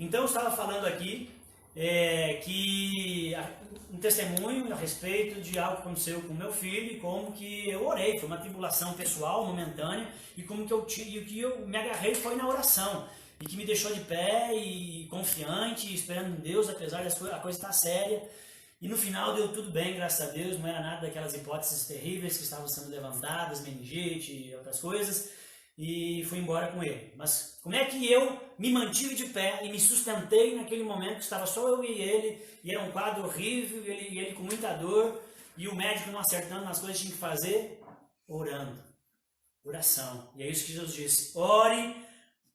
Então eu estava falando aqui que um testemunho a respeito de algo que aconteceu com meu filho e como que eu orei. Foi uma tribulação pessoal, momentânea, e como que eu me agarrei foi na oração. E que me deixou de pé e confiante, esperando em Deus, apesar da coisa estar séria. E no final deu tudo bem, graças a Deus, não era nada daquelas hipóteses terríveis que estavam sendo levantadas, meningite e outras coisas, e fui embora com ele. Mas como é que eu me mantive de pé e me sustentei naquele momento que estava só eu e ele, e era um quadro horrível, e ele com muita dor, e o médico não acertando nas coisas que tinha que fazer? Orando. Oração. E é isso que Jesus disse: ore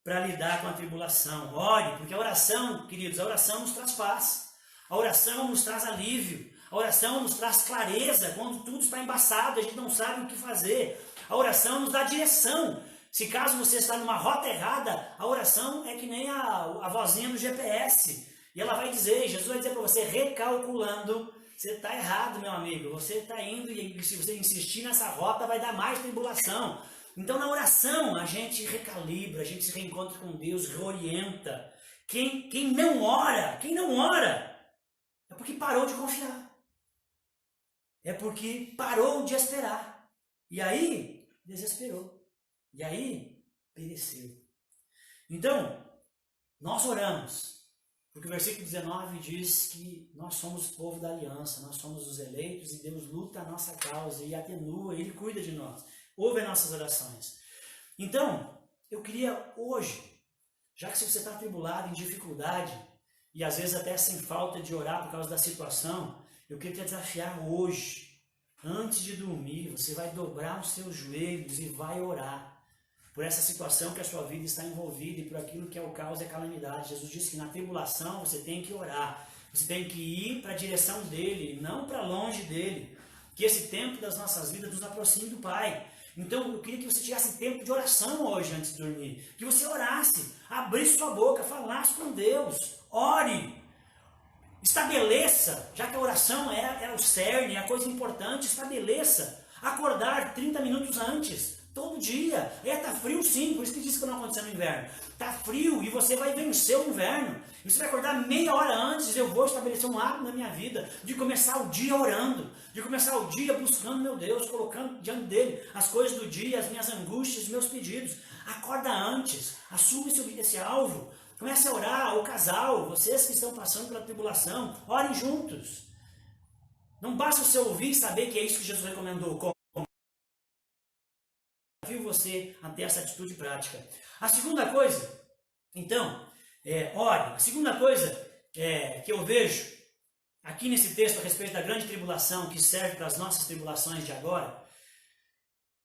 para lidar com a tribulação. Ore, porque a oração, queridos, a oração nos traz paz. A oração nos traz alívio. A oração nos traz clareza quando tudo está embaçado, a gente não sabe o que fazer. A oração nos dá direção. Se caso você está numa rota errada, a oração é que nem a vozinha do GPS. E ela vai dizer, Jesus vai dizer para você, recalculando, você está errado, meu amigo. Você está indo e se você insistir nessa rota vai dar mais tribulação. Então na oração a gente recalibra, a gente se reencontra com Deus, reorienta. Quem não ora, é porque parou de confiar. É porque parou de esperar. E aí, desesperou. E aí, pereceu. Então, nós oramos. Porque o versículo 19 diz que nós somos o povo da aliança, nós somos os eleitos e Deus luta a nossa causa e atenua, Ele cuida de nós. Ouve as nossas orações. Então, eu queria hoje, já que se você está atribulado, em dificuldade, e às vezes até sem falta de orar por causa da situação, eu queria te desafiar hoje, antes de dormir, você vai dobrar os seus joelhos e vai orar por essa situação que a sua vida está envolvida e por aquilo que é o caos e a calamidade. Jesus disse que na tribulação você tem que orar, você tem que ir para a direção dEle, não para longe dEle, que esse tempo das nossas vidas nos aproxime do Pai. Então eu queria que você tirasse tempo de oração hoje antes de dormir, que você orasse, abrisse sua boca, falasse com Deus, ore, estabeleça, já que a oração é o cerne, é a coisa importante, estabeleça, acordar 30 minutos antes, todo dia. Tá frio sim, por isso que disse que não aconteceu no inverno. Tá frio e você vai vencer o inverno. E você vai acordar meia hora antes, eu vou estabelecer um hábito na minha vida, de começar o dia orando, de começar o dia buscando meu Deus, colocando diante dele as coisas do dia, as minhas angústias, os meus pedidos. Acorda antes, assume esse alvo, comece a orar, o casal, vocês que estão passando pela tribulação, orem juntos. Não basta você ouvir e saber que é isso que Jesus recomendou. Desafio você a ter essa atitude prática. A segunda coisa, então, ore. A segunda coisa que eu vejo aqui nesse texto a respeito da grande tribulação que serve para as nossas tribulações de agora,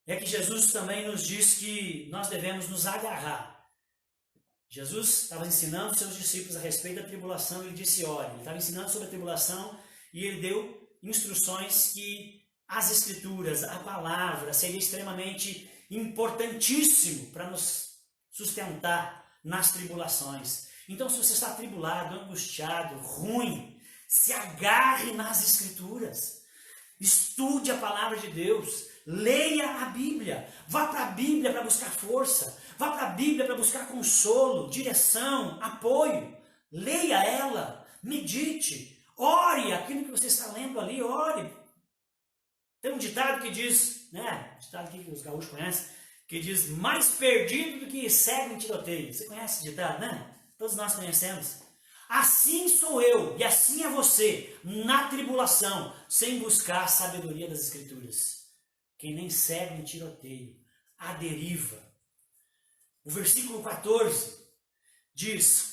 é que Jesus também nos diz que nós devemos nos agarrar. Jesus estava ensinando seus discípulos a respeito da tribulação e ele disse, ore. Ele estava ensinando sobre a tribulação e ele deu instruções que as Escrituras, a palavra, seria extremamente importantíssimo para nos sustentar nas tribulações. Então, se você está atribulado, angustiado, ruim, se agarre nas Escrituras. Estude a palavra de Deus. Leia a Bíblia. Vá para a Bíblia para buscar força. Vá para a Bíblia para buscar consolo, direção, apoio. Leia ela. Medite. Ore aquilo que você está lendo ali. Ore. Tem um ditado que diz, né? Ditado aqui que os gaúchos conhecem, que diz, mais perdido do que cego em tiroteio. Você conhece esse ditado, né? Todos nós conhecemos. Assim sou eu e assim é você, na tribulação, sem buscar a sabedoria das Escrituras. Que nem cego em tiroteio, à deriva. O versículo 14 diz,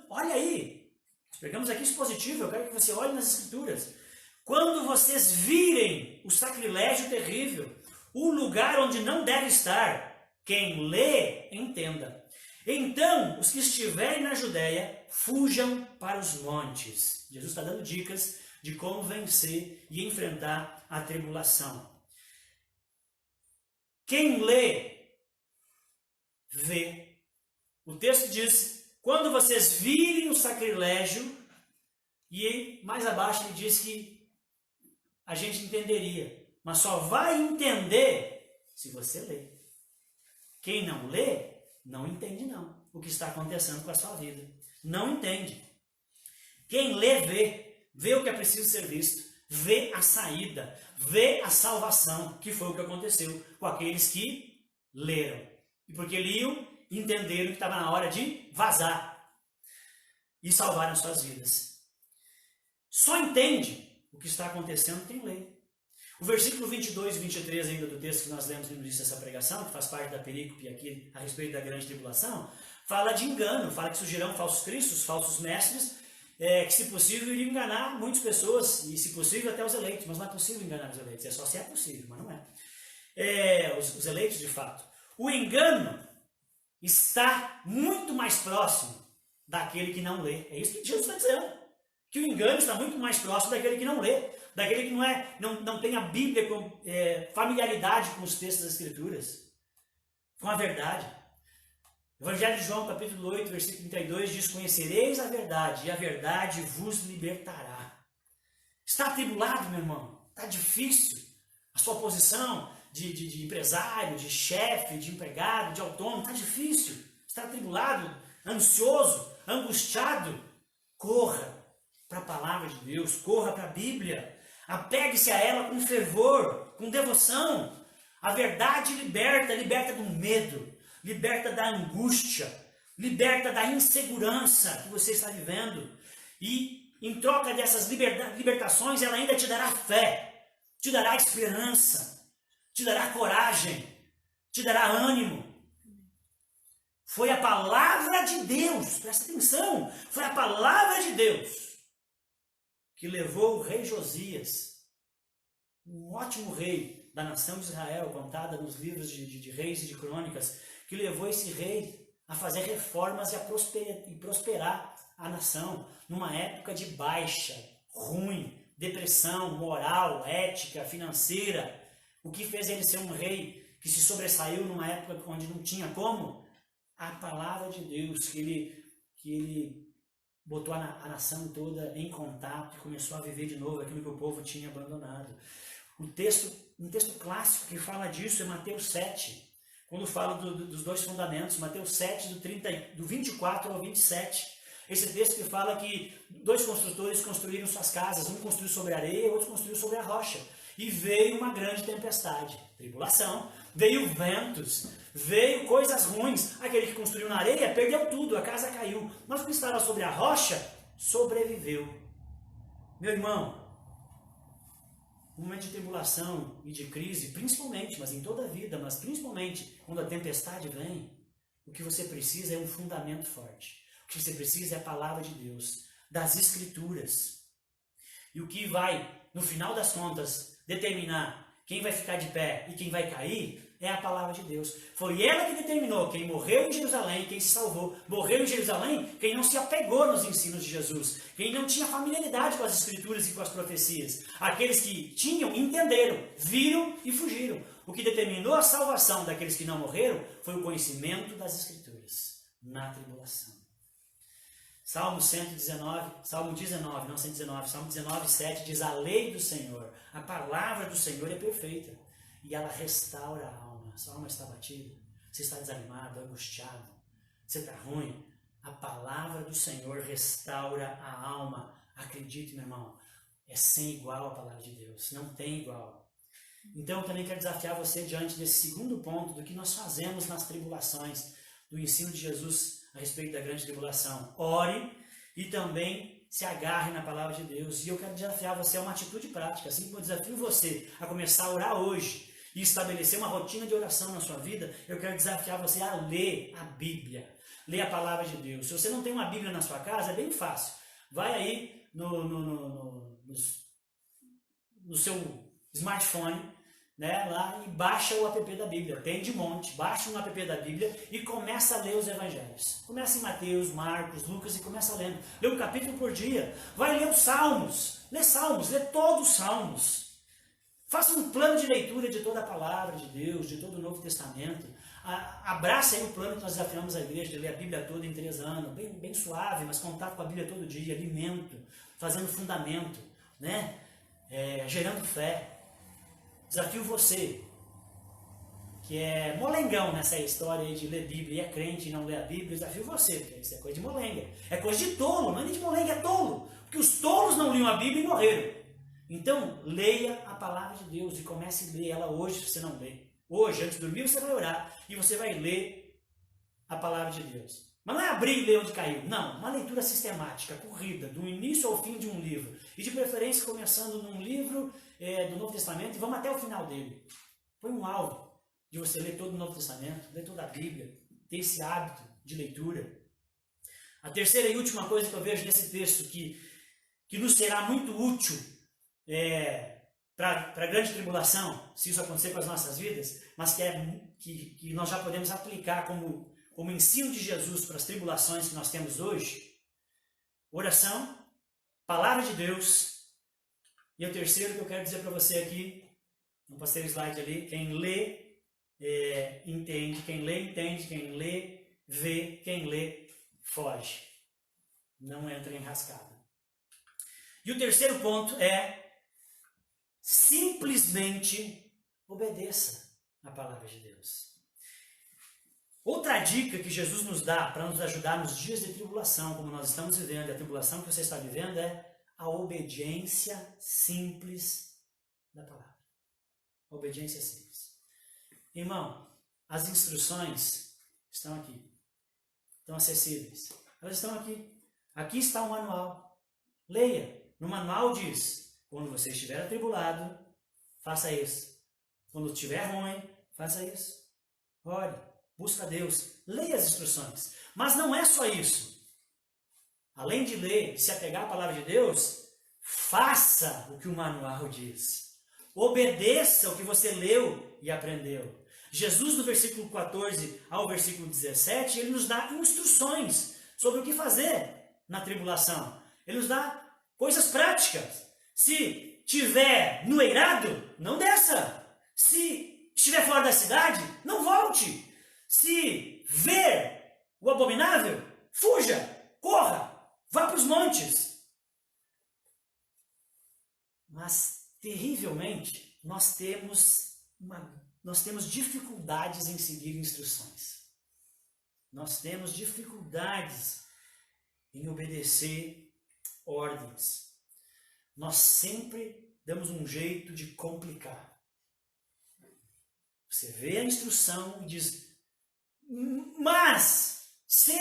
olha aí, pegamos aqui expositivo, eu quero que você olhe nas Escrituras. Quando vocês virem o sacrilégio terrível, o lugar onde não deve estar, quem lê, entenda. Então, os que estiverem na Judéia, fujam para os montes. Jesus está dando dicas de como vencer e enfrentar a tribulação. Quem lê, vê. O texto diz, quando vocês virem o sacrilégio, e mais abaixo ele diz que a gente entenderia, mas só vai entender se você ler. Quem não lê, não entende não o que está acontecendo com a sua vida. não entende. Quem lê, vê o que é preciso ser visto, vê a saída, vê a salvação, que foi o que aconteceu com aqueles que leram. E porque liam, entenderam que estava na hora de vazar e salvaram suas vidas. Só entende o que está acontecendo quem lê. O versículo 22 e 23 ainda do texto que nós lemos no início dessa pregação, que faz parte da perícope aqui a respeito da grande tribulação, fala de engano, fala que surgirão falsos cristos, falsos mestres, que se possível iriam enganar muitas pessoas, e se possível até os eleitos, mas não é possível enganar os eleitos, é só se é possível, mas não é. Os eleitos de fato. O engano está muito mais próximo daquele que não lê. É isso que Jesus está dizendo. Que o engano está muito mais próximo daquele que não lê. Daquele que não tem a Bíblia com familiaridade com os textos das Escrituras. Com a verdade. Evangelho de João, capítulo 8, versículo 32, diz: conhecereis a verdade, e a verdade vos libertará. Está atribulado, meu irmão? Está difícil a sua posição de empresário, de chefe, de empregado, de autônomo? Está difícil? Está atribulado, ansioso, angustiado? Corra para a palavra de Deus, corra para a Bíblia, apegue-se a ela com fervor, com devoção. A verdade liberta do medo, liberta da angústia, liberta da insegurança que você está vivendo. E em troca dessas libertações, ela ainda te dará fé, te dará esperança, te dará coragem, te dará ânimo. Foi a palavra de Deus, presta atenção, foi a palavra de Deus que levou o rei Josias, um ótimo rei da nação de Israel, contada nos livros de reis e de crônicas, que levou esse rei a fazer reformas e prosperar a nação numa época de baixa, ruim, depressão moral, ética, financeira. O que fez ele ser um rei que se sobressaiu numa época onde não tinha como? A palavra de Deus, que ele botou a nação toda em contato e começou a viver de novo aquilo que o povo tinha abandonado. Um texto clássico que fala disso é Mateus 7, quando fala dos dois fundamentos, Mateus 7, do 24 ao 27. Esse texto que fala que dois construtores construíram suas casas, um construiu sobre a areia, outro construiu sobre a rocha. E veio uma grande tempestade, tribulação, veio ventos, veio coisas ruins. Aquele que construiu na areia perdeu tudo, a casa caiu. Mas o que estava sobre a rocha sobreviveu. Meu irmão, um momento de tribulação e de crise, principalmente, mas em toda a vida, mas principalmente quando a tempestade vem, o que você precisa é um fundamento forte. O que você precisa é a palavra de Deus, das Escrituras. E o que vai, no final das contas, determinar quem vai ficar de pé e quem vai cair é a palavra de Deus. Foi ela que determinou quem morreu em Jerusalém, quem se salvou. Morreu em Jerusalém quem não se apegou nos ensinos de Jesus, quem não tinha familiaridade com as Escrituras e com as profecias. Aqueles que tinham, entenderam, viram e fugiram. O que determinou a salvação daqueles que não morreram foi o conhecimento das Escrituras na tribulação. Salmo 119, Salmo 19, não 119, Salmo 19, 7 diz: a lei do Senhor, a palavra do Senhor é perfeita e ela restaura a alma. Sua alma está batida, você está desanimado, angustiado, você está ruim. A palavra do Senhor restaura a alma. Acredite, meu irmão, é sem igual a palavra de Deus, não tem igual. Então eu também quero desafiar você diante desse segundo ponto do que nós fazemos nas tribulações, do ensino de Jesus a respeito da grande tribulação. Ore e também se agarre na palavra de Deus. E eu quero desafiar você a uma atitude prática, assim como eu desafio você a começar a orar hoje e estabelecer uma rotina de oração na sua vida. Eu quero desafiar você a ler a Bíblia, ler a palavra de Deus. Se você não tem uma Bíblia na sua casa, é bem fácil. Vai aí no seu smartphone, né, lá, e baixa o app da Bíblia. Tem de monte. Baixa um app da Bíblia e começa a ler os evangelhos. Começa em Mateus, Marcos, Lucas e começa lendo. Lê um capítulo por dia. Vai ler os Salmos. Lê todos os Salmos. Faça um plano de leitura de toda a palavra de Deus, de todo o Novo Testamento. Abraça aí o plano que nós desafiamos a igreja de ler a Bíblia toda em 3 anos. Bem suave, mas contato com a Bíblia todo dia. Alimento, fazendo fundamento, né? Gerando fé. Desafio você que é molengão nessa história aí de ler Bíblia e é crente e não lê a Bíblia, eu desafio você, porque isso é coisa de molenga. É coisa de tolo, não é nem de molenga, é tolo. Porque os tolos não liam a Bíblia e morreram. Então, leia a palavra de Deus e comece a ler ela hoje, se você não lê. Hoje, antes de dormir, você vai orar e você vai ler a palavra de Deus. Mas não é abrir e ler onde caiu. Não, uma leitura sistemática, corrida, do início ao fim de um livro. E de preferência começando num livro do Novo Testamento e vamos até o final dele. Põe um alvo de você ler todo o Novo Testamento, ler toda a Bíblia, ter esse hábito de leitura. A terceira e última coisa que eu vejo nesse texto que nos será muito útil para a grande tribulação, se isso acontecer com as nossas vidas, mas que nós já podemos aplicar como ensino de Jesus para as tribulações que nós temos hoje: oração, palavra de Deus. E o terceiro que eu quero dizer para você aqui, não passei o slide ali, quem lê, entende, quem lê, vê, quem lê, foge. Não entra em enrascada. E o terceiro ponto é simplesmente obedeça a palavra de Deus. Outra dica que Jesus nos dá para nos ajudar nos dias de tribulação, como nós estamos vivendo, e a tribulação que você está vivendo, é a obediência simples da palavra. A obediência simples. Irmão, as instruções estão aqui. Estão acessíveis. Elas estão aqui. Aqui está o manual. Leia. No manual diz: quando você estiver atribulado, faça isso. Quando estiver ruim, faça isso. Ore, busca Deus, leia as instruções. Mas não é só isso. Além de ler, se apegar à palavra de Deus, faça o que o manual diz. Obedeça o que você leu e aprendeu. Jesus, do versículo 14 ao versículo 17, ele nos dá instruções sobre o que fazer na tribulação. Ele nos dá coisas práticas. Se estiver no eirado, não desça. Se estiver fora da cidade, não volte. Se ver o abominável, fuja, corra, vá para os montes. Mas, terrivelmente, nós temos dificuldades em seguir instruções. Nós temos dificuldades em obedecer ordens. Nós sempre damos um jeito de complicar. Você vê a instrução e diz: mas, se,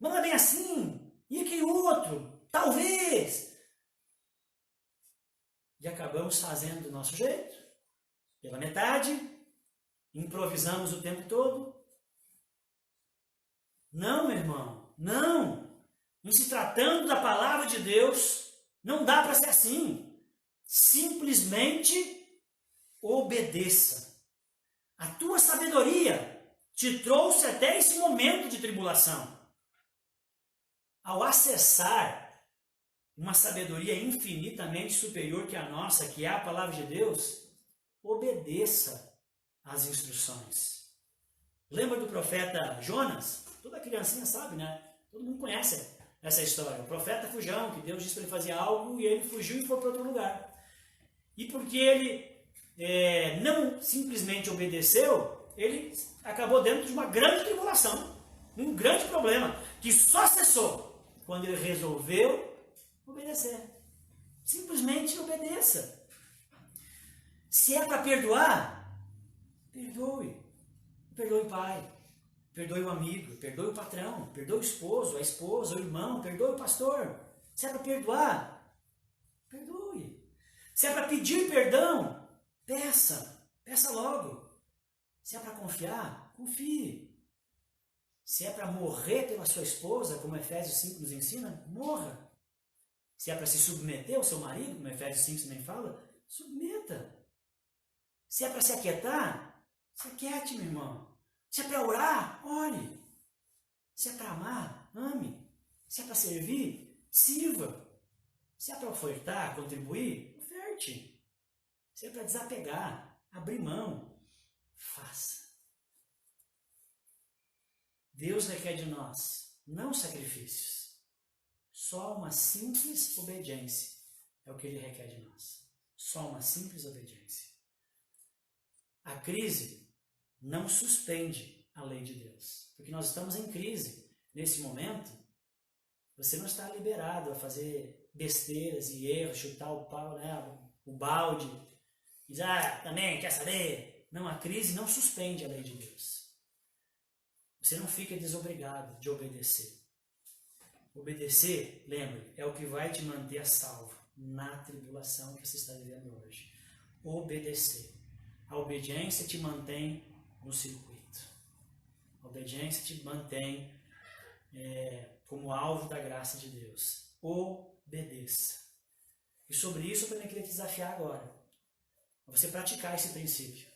não é bem assim, e aquele outro, talvez. E acabamos fazendo do nosso jeito, pela metade, improvisamos o tempo todo. Não, meu irmão, não. Em se tratando da palavra de Deus, não dá para ser assim. Simplesmente obedeça. A tua sabedoria te trouxe até esse momento de tribulação. Ao acessar uma sabedoria infinitamente superior que a nossa, que é a palavra de Deus, obedeça às instruções. Lembra do profeta Jonas? Toda criancinha sabe, né? Todo mundo conhece essa história. O profeta fujão, que Deus disse para ele fazer algo e ele fugiu e foi para outro lugar. E porque ele não simplesmente obedeceu, ele acabou dentro de uma grande tribulação, um grande problema, que só cessou quando ele resolveu obedecer. Simplesmente obedeça. Se é para perdoar, perdoe. Perdoe o pai, perdoe o amigo, perdoe o patrão, perdoe o esposo, a esposa, o irmão, perdoe o pastor. Se é para perdoar, perdoe. Se é para pedir perdão, peça logo. Se é para confiar, confie. Se é para morrer pela sua esposa, como Efésios 5 nos ensina, morra. Se é para se submeter ao seu marido, como Efésios 5 também fala, submeta. Se é para se aquietar, se aquiete, meu irmão. Se é para orar, ore. Se é para amar, ame. Se é para servir, sirva. Se é para ofertar, contribuir, oferte. Se é para desapegar, abrir mão, faça. Deus requer de nós não sacrifícios, só uma simples obediência é o que Ele requer de nós. Só uma simples obediência. A crise não suspende a lei de Deus. Porque nós estamos em crise. Nesse momento, você não está liberado a fazer besteiras e erros, chutar o pau, né, o balde. Diz, também, quer saber? Não, a crise não suspende a lei de Deus. Você não fica desobrigado de obedecer. Obedecer, lembre, é o que vai te manter a salvo na tribulação que você está vivendo hoje. Obedecer. A obediência te mantém no circuito. A obediência te mantém como alvo da graça de Deus. Obedeça. E sobre isso eu também queria te desafiar agora. Você praticar esse princípio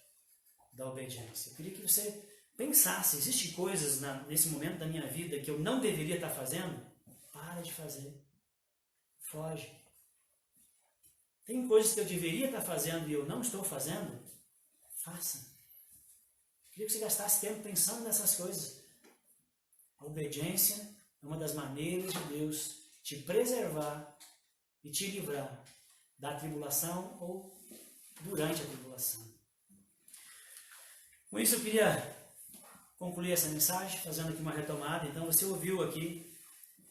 da obediência. Eu queria que você pensasse, existem coisas nesse momento da minha vida que eu não deveria estar fazendo? Para de fazer. Foge. Tem coisas que eu deveria estar fazendo e eu não estou fazendo? Faça. Eu queria que você gastasse tempo pensando nessas coisas. A obediência é uma das maneiras de Deus te preservar e te livrar da tribulação ou durante a tribulação. Com isso eu queria concluir essa mensagem, fazendo aqui uma retomada. Então você ouviu aqui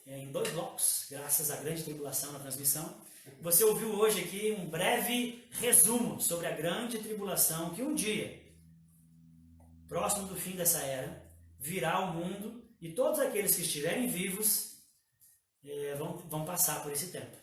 em 2 blocos, graças à grande tribulação na transmissão. Você ouviu hoje aqui um breve resumo sobre a grande tribulação que um dia, próximo do fim dessa era, virá ao mundo e todos aqueles que estiverem vivos vão passar por esse tempo.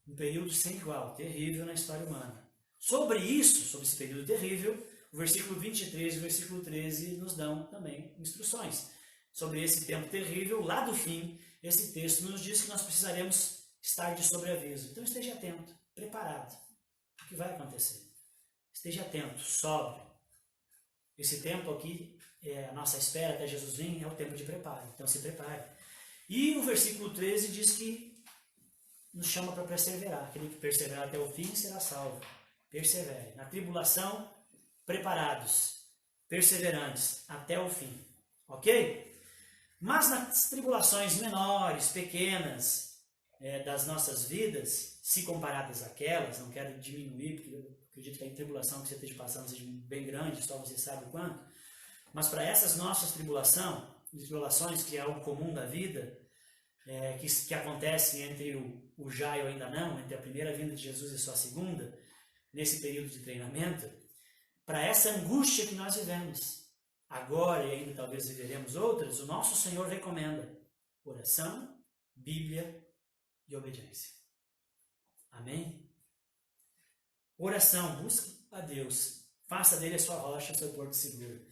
Um período sem igual, terrível na história humana. Sobre isso, sobre esse período terrível, o versículo 23 e o versículo 13 nos dão também instruções. Sobre esse tempo terrível, lá do fim, esse texto nos diz que nós precisaremos estar de sobreaviso. Então esteja atento, preparado. O que vai acontecer? Esteja atento, sóbrio. Esse tempo aqui, a nossa espera até Jesus vir, é o tempo de preparo. Então se prepare. E o versículo 13 diz que nos chama para perseverar. Aquele que perseverar até o fim será salvo. Persevere. Na tribulação, preparados, perseverantes até o fim. Ok? Mas nas tribulações menores, pequenas, das nossas vidas, se comparadas àquelas, não quero diminuir, porque eu acredito que a tribulação que você esteja passando seja bem grande, só você sabe o quanto, mas para essas nossas tribulações, que é algo comum da vida, que acontece entre o já e o ainda não, entre a primeira vinda de Jesus e sua segunda, nesse período de treinamento, para essa angústia que nós vivemos, agora e ainda talvez viveremos outras, o nosso Senhor recomenda oração, Bíblia e obediência. Amém? Oração, busque a Deus, faça dele a sua rocha, seu porto seguro.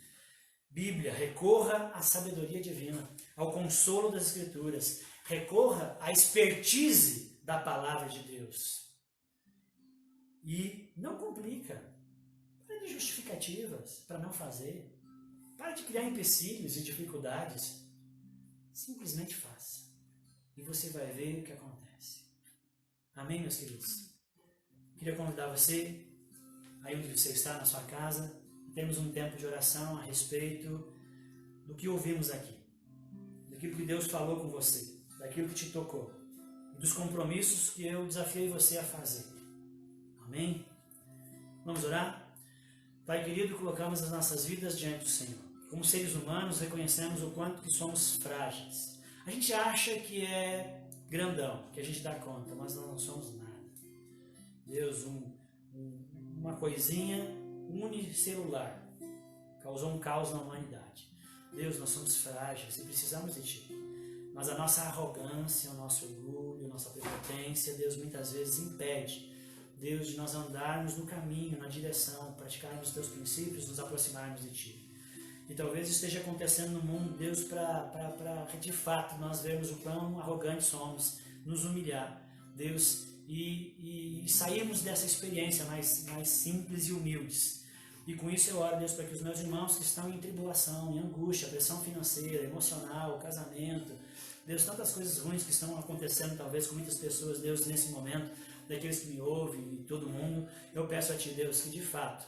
Bíblia, recorra à sabedoria divina, ao consolo das Escrituras, recorra à expertise da palavra de Deus. E não complica. Para de justificativas para não fazer. Para de criar empecilhos e dificuldades. Simplesmente faça. E você vai ver o que acontece. Amém, meus queridos? Queria convidar você, aí onde você está, na sua casa, temos um tempo de oração a respeito do que ouvimos aqui. Daquilo que Deus falou com você. Daquilo que te tocou. E dos compromissos que eu desafiei você a fazer. Amém? Vamos orar? Pai querido, colocamos as nossas vidas diante do Senhor. Como seres humanos, reconhecemos o quanto que somos frágeis. A gente acha que é grandão, que a gente dá conta, mas nós não somos nada. Deus, uma coisinha unicelular causou um caos na humanidade. Deus, nós somos frágeis e precisamos de Ti. Mas a nossa arrogância, o nosso orgulho, a nossa prepotência, Deus, muitas vezes impede, Deus, de nós andarmos no caminho, na direção, praticarmos os Teus princípios, nos aproximarmos de Ti. E talvez esteja acontecendo no mundo, Deus, para de fato nós vermos o quão arrogantes somos, nos humilhar, Deus, e sairmos dessa experiência mais simples e humildes. E com isso eu oro, Deus, para que os meus irmãos que estão em tribulação, em angústia, pressão financeira, emocional, casamento, Deus, tantas coisas ruins que estão acontecendo talvez com muitas pessoas, Deus, nesse momento, daqueles que me ouvem e todo mundo, eu peço a Ti, Deus, que de fato,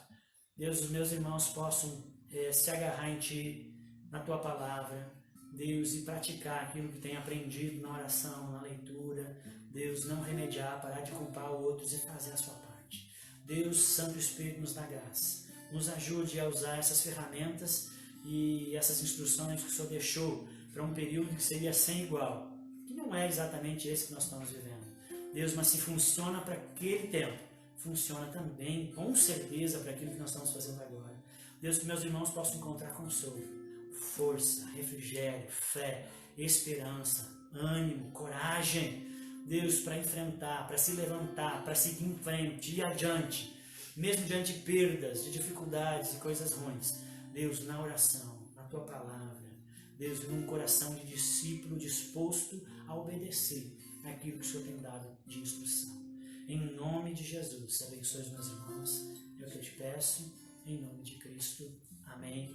Deus, os meus irmãos possam se agarrar em Ti, na Tua palavra, Deus, e praticar aquilo que tem aprendido na oração, na leitura, Deus, não remediar, parar de culpar outros e fazer a sua parte. Deus, Santo Espírito, nos dá graça. nos ajude a usar essas ferramentas e essas instruções que o Senhor deixou para um período que seria sem igual, que não é exatamente esse que nós estamos vivendo. Deus, mas se funciona para aquele tempo, funciona também, com certeza, para aquilo que nós estamos fazendo agora. Deus, que meus irmãos possam encontrar consolo, força, refrigério, fé, esperança, ânimo, coragem, Deus, para enfrentar, para se levantar, para seguir em frente, ir adiante, mesmo diante de perdas, de dificuldades e coisas ruins. Deus, na oração, na Tua palavra, Deus, num coração de discípulo disposto a obedecer aquilo que o Senhor tem dado de instrução. Em nome de Jesus, abençoe os meus irmãos, é o que eu te peço, em nome de Cristo. Amém.